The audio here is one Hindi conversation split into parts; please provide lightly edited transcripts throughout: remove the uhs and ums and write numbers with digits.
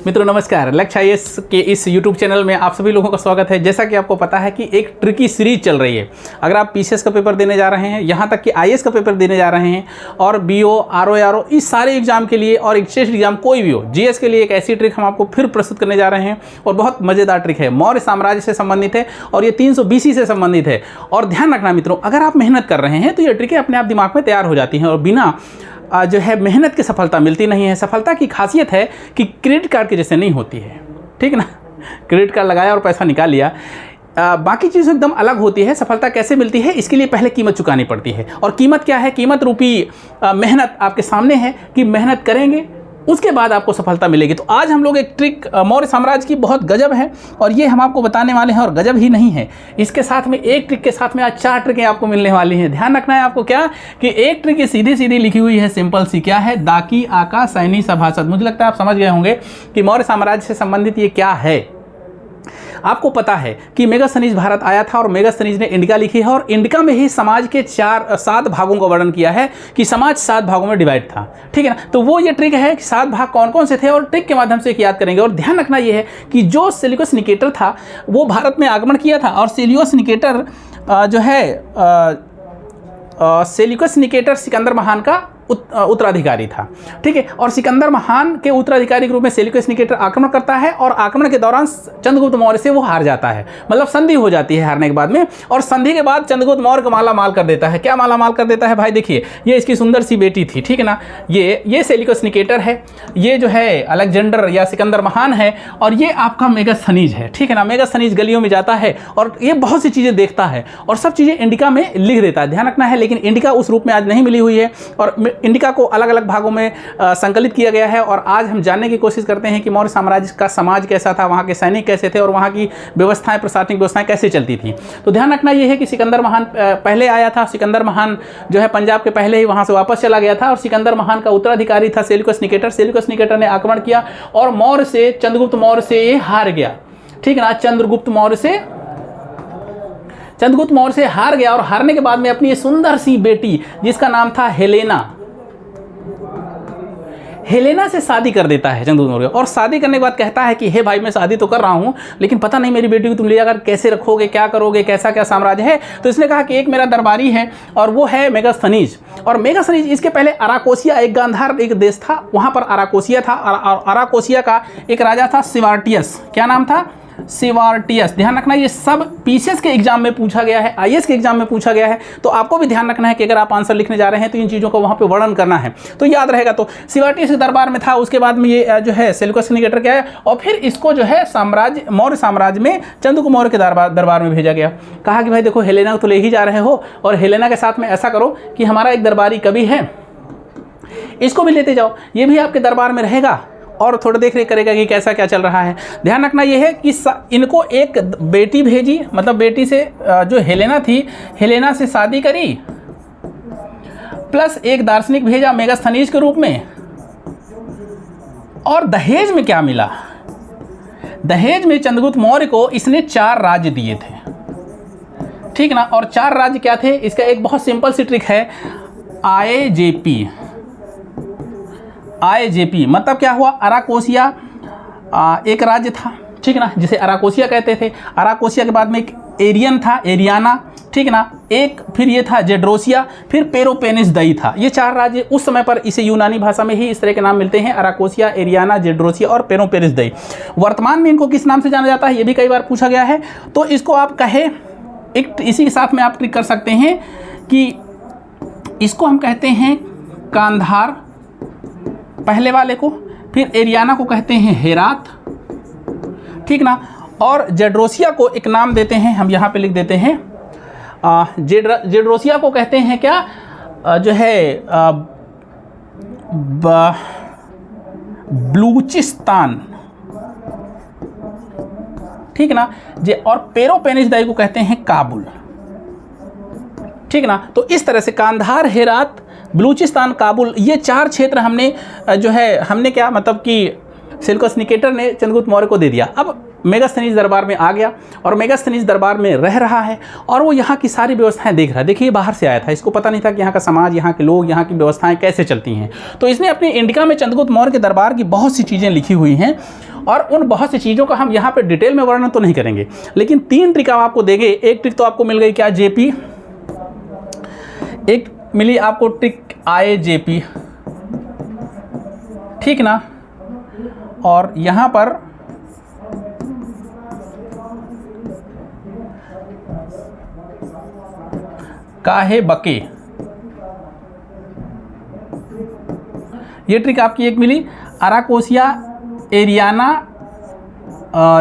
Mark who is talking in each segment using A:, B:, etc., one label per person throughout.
A: मित्रों नमस्कार, लक्ष्य आईएएस के इस YouTube चैनल में आप सभी लोगों का स्वागत है। जैसा कि आपको पता है कि एक ट्रिकी सीरीज चल रही है। अगर आप पीसीएस का पेपर देने जा रहे हैं, यहाँ तक कि आईएएस का पेपर देने जा रहे हैं और बीओ, आरओ, इस सारे एग्जाम के लिए और स्टेट एग्जाम कोई भी हो, जीएस के लिए एक ऐसी ट्रिक हम आपको फिर प्रस्तुत करने जा रहे हैं और बहुत मज़ेदार ट्रिक है। मौर्य साम्राज्य से संबंधित है और ये 300 BC से संबंधित है। और ध्यान रखना मित्रों, अगर आप मेहनत कर रहे हैं तो ये ट्रिकें अपने आप दिमाग में तैयार हो जाती हैं और बिना जो है मेहनत की सफलता मिलती नहीं है। सफलता की खासियत है कि क्रेडिट कार्ड के जैसे नहीं होती है, ठीक ना। क्रेडिट कार्ड लगाया और पैसा निकाल लिया, बाकी चीज़ एकदम अलग होती है। सफलता कैसे मिलती है, इसके लिए पहले कीमत चुकानी पड़ती है। और कीमत क्या है? कीमत रूपी मेहनत आपके सामने है कि मेहनत करेंगे उसके बाद आपको सफलता मिलेगी। तो आज हम लोग एक ट्रिक मौर्य साम्राज्य की बहुत गजब है और ये हम आपको बताने वाले हैं। और गजब ही नहीं है, इसके साथ में एक ट्रिक के साथ में आज 4 ट्रिकें आपको मिलने वाली हैं। ध्यान रखना है आपको क्या कि एक ट्रिक सीधी सीधी लिखी हुई है, सिंपल सी। क्या है? दाकी, आका, सैनी, सभासद। मुझे लगता है आप समझ गए होंगे कि मौर्य साम्राज्य से संबंधित ये क्या है। आपको पता है कि मेगास्थनीज भारत आया था और मेगास्थनीज ने इंडिका लिखी है और इंडिका में ही समाज के 7 भागों का वर्णन किया है कि समाज 7 भागों में डिवाइड था, ठीक है ना। तो वो ये ट्रिक है कि 7 भाग कौन कौन से थे और ट्रिक के माध्यम से एक याद करेंगे। और ध्यान रखना ये है कि जो सेल्यूकस निकेटर था वो भारत में आगमन किया था और सेल्यूकस निकेटर जो है सेल्यूकस निकेटर सिकंदर महान का उत्तराधिकारी था, ठीक है। और सिकंदर महान के उत्तराधिकारी के रूप में सेल्यूकस निकेटर आक्रमण करता है और आक्रमण के दौरान चंद्रगुप्त मौर्य से वो हार जाता है, मतलब संधि हो जाती है हारने के बाद में। और संधि के बाद चंद्रगुप्त मौर्य को माला माल कर देता है। क्या माला माल कर देता है भाई? देखिए, ये इसकी सुंदर सी बेटी थी, ठीक है ना। ये सेल्यूकस निकेटर है, ये जो है अलेक्जेंडर या सिकंदर महान है और ये आपका मेगास्थनीज है, ठीक है ना। मेगास्थनीज गलियों में जाता है और ये बहुत सी चीज़ें देखता है और सब चीज़ें इंडिका में लिख देता है। ध्यान रखना है, लेकिन इंडिका उस रूप में आज नहीं मिली हुई है और इंडिका को अलग अलग भागों में संकलित किया गया है। और आज हम जानने की कोशिश करते हैं कि मौर्य साम्राज्य का समाज कैसा था, वहाँ के सैनिक कैसे थे और वहाँ की व्यवस्थाएं, प्रशासनिक व्यवस्थाएं कैसे चलती थी। तो ध्यान रखना यह है कि सिकंदर महान पहले आया था। सिकंदर महान जो है पंजाब के पहले ही वहाँ से वापस चला गया था और सिकंदर महान का उत्तराधिकारी था सेल्यूकस निकेटर। सेल्यूकस निकेटर ने आक्रमण किया और मौर्य से, चंद्रगुप्त मौर्य से हार गया, ठीक है ना। चंद्रगुप्त मौर्य से हार गया और हारने के बाद में अपनी सुंदर सी बेटी जिसका नाम था हेलेना से शादी कर देता है चंद्रगुप्त मौर्य। और शादी करने के बाद कहता है कि हे भाई, मैं शादी तो कर रहा हूँ लेकिन पता नहीं मेरी बेटी को तुम ले जाकर कैसे रखोगे, क्या करोगे, कैसा क्या साम्राज्य है। तो इसने कहा कि एक मेरा दरबारी है और वो है मेगास्थनीज। और मेगास्थनीज, इसके पहले अराकोसिया, एक गांधार एक देश था, वहाँ पर अराकोसिया था। अराकोसिया का एक राजा था सिवार्टियस। क्या नाम था? सिवार्टियस। ध्यान रखना, ये सब पीसीएस के एग्जाम में पूछा गया है, आईएएस के एग्जाम में पूछा गया है। तो आपको भी ध्यान रखना है कि अगर आप आंसर लिखने जा रहे हैं तो इन चीज़ों को वहाँ पे वर्णन करना है, तो याद रहेगा। तो सिवार्टियस के दरबार में था। उसके बाद में ये जो है सेल्यूकस निकेटर क्या है, और फिर इसको जो है मौर्य साम्राज्य में चंद्रगुप्त मौर्य के दरबार में भेजा गया। कहा कि भाई देखो, हेलेना को तो ले ही जा रहे हो और हेलेना के साथ में ऐसा करो कि हमारा एक दरबारी कवि है, इसको भी लेते जाओ, ये भी आपके दरबार में रहेगा और थोड़ा देख रेख करेगा कि कैसा क्या चल रहा है। ध्यान रखना यह है कि इनको एक बेटी भेजी, मतलब बेटी से जो हेलेना थी, हेलेना से शादी करी, प्लस एक दार्शनिक भेजा मेगास्थनीज के रूप में। और दहेज में क्या मिला? दहेज में चंद्रगुप्त मौर्य को इसने 4 राज्य दिए थे, ठीक ना। और 4 राज्य क्या थे? इसका एक बहुत सिंपल सी ट्रिक है, आईजेपी मतलब क्या हुआ? अराकोसिया एक राज्य था, ठीक ना, जिसे अराकोसिया कहते थे। अराकोसिया के बाद में एक एरियन था, एरियाना, ठीक ना। एक फिर ये था जेड्रोसिया, फिर पेरोपेनिसदई था। ये 4 राज्य उस समय पर, इसे यूनानी भाषा में ही इस तरह के नाम मिलते हैं, अराकोसिया, एरियाना, जेड्रोसिया और पेरोपेनिसदई। वर्तमान में इनको किस नाम से जाना जाता है, ये भी कई बार पूछा गया है। तो इसको आप कहे एक, इसी के साथ में आप ट्रिक कर सकते हैं कि इसको हम कहते हैं कांधार पहले वाले को, फिर एरियाना को कहते हैं हेरात, ठीक ना। और जेड्रोसिया को एक नाम देते हैं, हम यहाँ पे लिख देते हैं, जेड्रोसिया को कहते हैं क्या, जो है बलूचिस्तान, ठीक ना। और पेरोपेनिसदई को कहते हैं काबुल, ठीक ना। तो इस तरह से कांधार, हेरात, बलूचिस्तान, काबुल, ये 4 क्षेत्र हमने जो है, हमने क्या मतलब कि सेल्यूकस निकेटर ने चंद्रगुप्त मौर्य को दे दिया। अब मेगास्थनीज दरबार में आ गया और मेगास्थनीज दरबार में रह रहा है और वो यहाँ की सारी व्यवस्थाएं देख रहा है। देखिए, बाहर से आया था, इसको पता नहीं था कि यहाँ का समाज, यहाँ के लोग, यहाँ की व्यवस्थाएं कैसे चलती हैं। तो इसने अपनी इंडिका में चंद्रगुप्त मौर्य के दरबार की बहुत सी चीज़ें लिखी हुई हैं और उन बहुत सी चीज़ों का हम यहाँ पे डिटेल में वर्णन तो नहीं करेंगे, लेकिन 3 ट्रिक हम आपको देंगे। एक ट्रिक तो आपको मिल गई क्या, जेपी, एक मिली आपको ट्रिक IJP, ठीक ना, और यहाँ पर काहे बके, ये ट्रिक आपकी एक मिली। Arachosia Ariana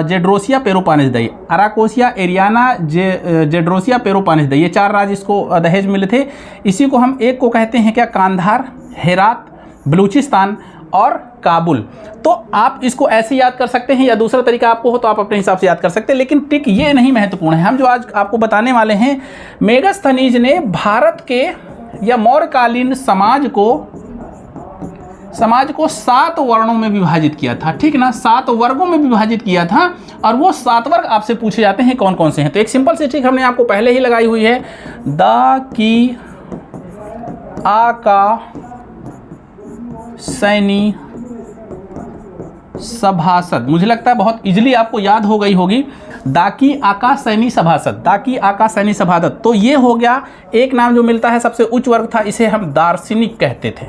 A: Gedrosia Paropamisadae, Arachosia Ariana Gedrosia Paropamisadae, ये 4 राज्य इसको दहेज मिले थे। इसी को हम एक को कहते हैं क्या, कांधार, हेरात, बलूचिस्तान और काबुल। तो आप इसको ऐसे याद कर सकते हैं, या दूसरा तरीका आपको हो तो आप अपने हिसाब से याद कर सकते हैं, लेकिन ट्रिक ये नहीं महत्वपूर्ण है। हम जो आज आपको बताने वाले हैं, मेगास्थनीज ने भारत के या मौर्यकालीन समाज को 7 वर्णों में विभाजित किया था, ठीक ना, 7 वर्गों में विभाजित किया था। और वो 7 वर्ग आपसे पूछे जाते हैं कौन कौन से हैं। तो एक सिंपल सी ट्रिक हमने आपको पहले ही लगाई हुई है, दा की आ का सैनी सभासद। मुझे लगता है बहुत इजीली आपको याद हो गई होगी, दाकी आका सैनी सभासद, दाकी आका सैनी सभासद। तो ये हो गया एक नाम जो मिलता है, सबसे उच्च वर्ग था, इसे हम दार्शनिक कहते थे,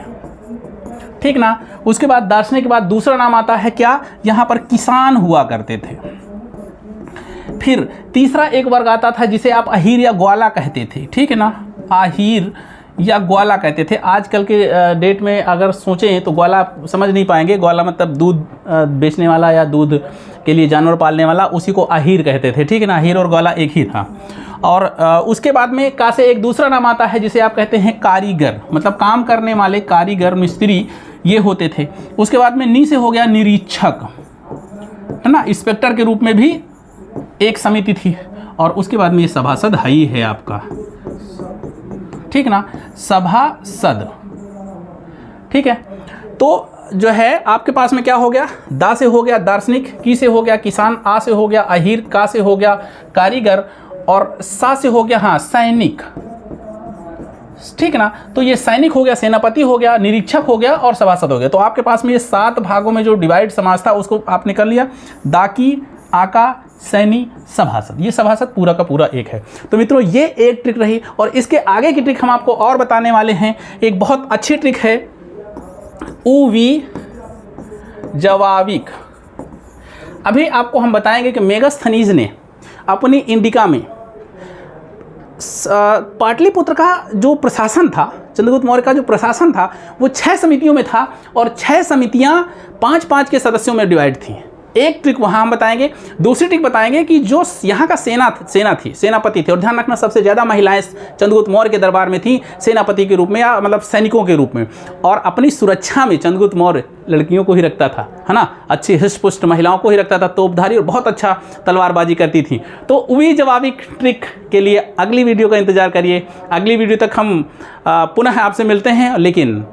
A: ठीक ना। उसके बाद दार्शनिक के बाद दूसरा नाम आता है क्या, यहाँ पर किसान हुआ करते थे। फिर तीसरा एक वर्ग आता था जिसे आप अहीर या ग्वाला कहते थे, ठीक है ना, अहीर या ग्वाला कहते थे। आजकल के डेट में अगर सोचें तो ग्वाला समझ नहीं पाएंगे। ग्वाला मतलब दूध बेचने वाला या दूध के लिए जानवर पालने वाला, उसी को अहीर कहते थे, ठीक है ना। अहीर और ग्वाला एक ही था। और उसके बाद में का से एक दूसरा नाम आता है जिसे आप कहते हैं कारीगर, मतलब काम करने वाले, कारीगर, मिस्त्री, ये होते थे। उसके बाद में नी से हो गया निरीक्षक, है ना, इंस्पेक्टर के रूप में भी एक समिति थी। और उसके बाद में ये सभासद ही है आपका, ठीक ना, सभासद, ठीक है। तो जो है आपके पास में क्या हो गया, दा से हो गया दार्शनिक, की से हो गया किसान, आ से हो गया अहीर, का से हो गया कारीगर और सा से हो गया हाँ सैनिक, ठीक ना। तो ये सैनिक हो गया, सेनापति हो गया, निरीक्षक हो गया और सभासद हो गया। तो आपके पास में ये 7 भागों में जो डिवाइड समाज था उसको आपने कर लिया, दाकी, आका, सैनी, सभासद। ये सभासद पूरा का पूरा एक है। तो मित्रों, ये एक ट्रिक रही और इसके आगे की ट्रिक हम आपको और बताने वाले हैं। एक बहुत अच्छी ट्रिक है, उवी जवाबिक। अभी आपको हम बताएंगे कि मेगास्थनीज ने अपनी इंडिका में पाटलिपुत्र का जो प्रशासन था, चंद्रगुप्त मौर्य का जो प्रशासन था, वो 6 समितियों में था और 6 समितियां 5-5 के सदस्यों में डिवाइड थी। एक ट्रिक वहाँ हम बताएंगे। दूसरी ट्रिक बताएंगे कि जो यहाँ का सेना थी, सेनापति थे, और ध्यान रखना सबसे ज़्यादा महिलाएं चंद्रगुप्त मौर्य के दरबार में थी, सेनापति के रूप में या मतलब सैनिकों के रूप में। और अपनी सुरक्षा में चंद्रगुप्त मौर्य लड़कियों को ही रखता था, है ना, अच्छी हृष्ट-पुष्ट महिलाओं को ही रखता था, तोपधारी और बहुत अच्छा तलवारबाजी करती थी। तो उवी जवाबी ट्रिक के लिए अगली वीडियो का इंतजार करिए। अगली वीडियो तक हम पुनः आपसे मिलते हैं। लेकिन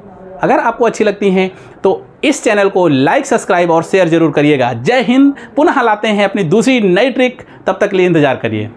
A: अगर आपको अच्छी लगती हैं तो इस चैनल को लाइक, सब्सक्राइब और शेयर जरूर करिएगा। जय हिंद। पुनः लाते हैं अपनी दूसरी नई ट्रिक, तब तक के लिए इंतजार करिए।